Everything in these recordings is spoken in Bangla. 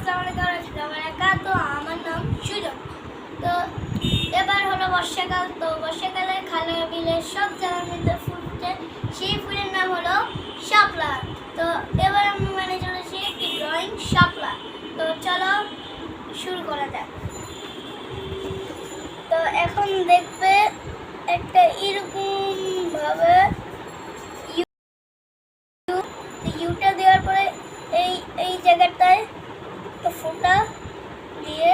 আসসালামু আলাইকুম তো আমার নাম সুজন। তো এবার হলো বর্ষাকাল। তো বর্ষাকালে খালে বিলে সব জায়গার মধ্যে ফুল ফুটে, সেই ফুলের নাম হলো শাপলা। তো এবার আমি মানে চলেছি একটি ড্রয়িং শাপলা। তো চলো শুরু করা যাক। তো এখন দেখবে একটা এরকম ভাবে ইউটা দেওয়ার পরে এই জায়গাটায় তো ফোঁটা দিয়ে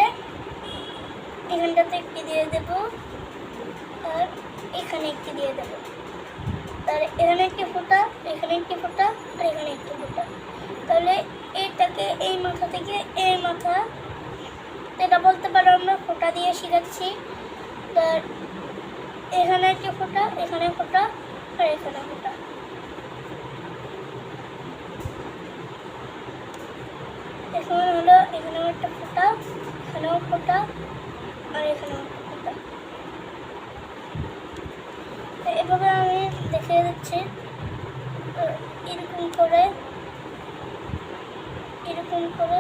এখানটাতে একটি দিয়ে দেবো, আর এখানে একটি দিয়ে দেবো, আর এখানে একটি ফোঁটা, এখানে একটি ফোঁটা, আর এখানে একটি ফোঁটা। তাহলে এইটাকে এই মাথা থেকে এই মাথা, এটা বলতে পারো আমরা ফোঁটা দিয়ে শিখাচ্ছি। আর এখানে একটি ফোঁটা, এখানে ফোঁটা, আর এখানে ফোঁটা। এখন হলো এখানেও একটা ফোঁটা, এখানেও ফোঁটা, আর এখানেও একটা ফোঁটা। এভাবে আমি দেখিয়ে দিচ্ছি। এরকম করে এরকম করে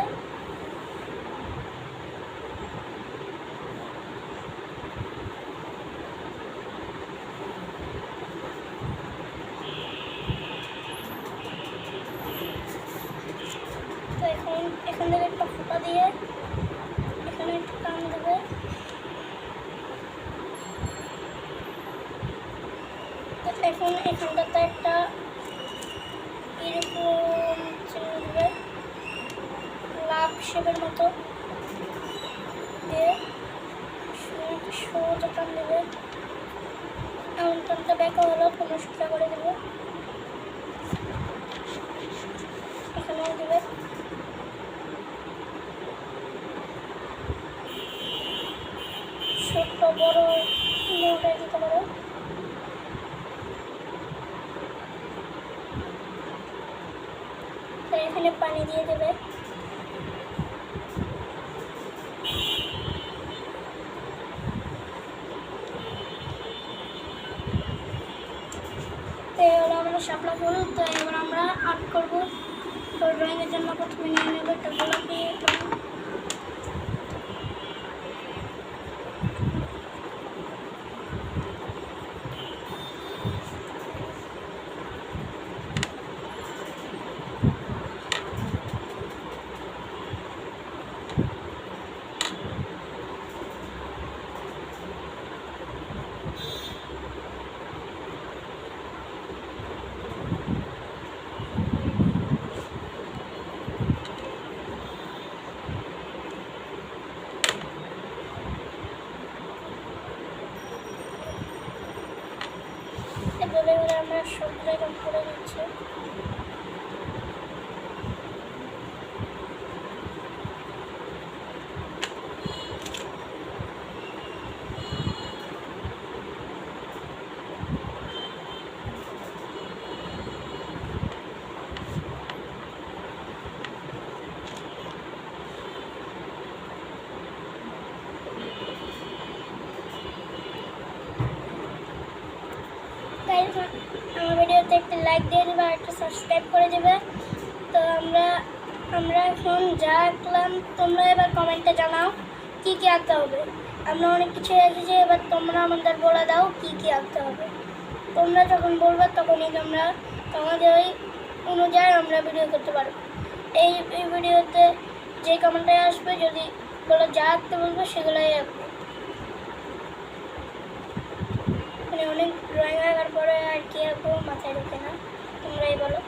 তো এখান থেকে একটা ফোঁটা দিয়ে এখানে একটু টান দেবে। এখন এখানটাতে একটা এরকম চিহ্ন দেবে, লাভ শেপের মতো দিয়ে সোজা টান দেবে। এমন টানটা ব্যাকা হলো, কোনো সোজা করে দেবে, এখানেও দেবে। ছোট্ট বড় নোটা দিতে পারো। এখানে পানি দিয়ে দেবে। তো এই হলো আমাদের শাপলা ফুল। তো এবার আমরা আর্ট করবো। তো ড্রয়িংয়ের জন্য প্রথমে নিয়ে নেবো একটা গোলাপি রঙ। এভাবে আমরা সবগুলো রঙ করে দিচ্ছি। আমার ভিডিওতে একটা লাইক দিয়ে দেবে আর একটা সাবস্ক্রাইব করে দেবে। তো আমরা এখন যা আঁকলাম তোমরা এবার কমেন্টে জানাও কী কী আঁকতে হবে। আমরা অনেক কিছু এঁকেছি, এবার তোমরা আমাদের বলে দাও কী কী আঁকতে হবে। তোমরা যখন বলবে তখনই তোমাদের ওই অনুযায়ী আমরা ভিডিও করতে পারবো। এই ভিডিওতে যে কমেন্টে আসবে যদি বলো যা আঁকতে বলবো সেগুলোই আঁকবো। অনেক ড্রয়িং আঁকার পরে আর কি আঁকবো মাথায় ঢোকে না, তোমরাই বলো।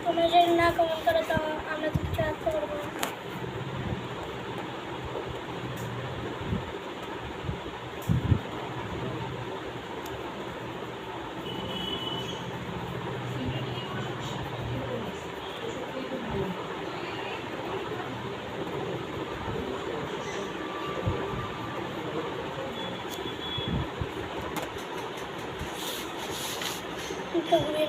তোমরা যদি না কমেন্ট করো তো আমরা তো কিছু আঁকতে পারবো না। ঘুরে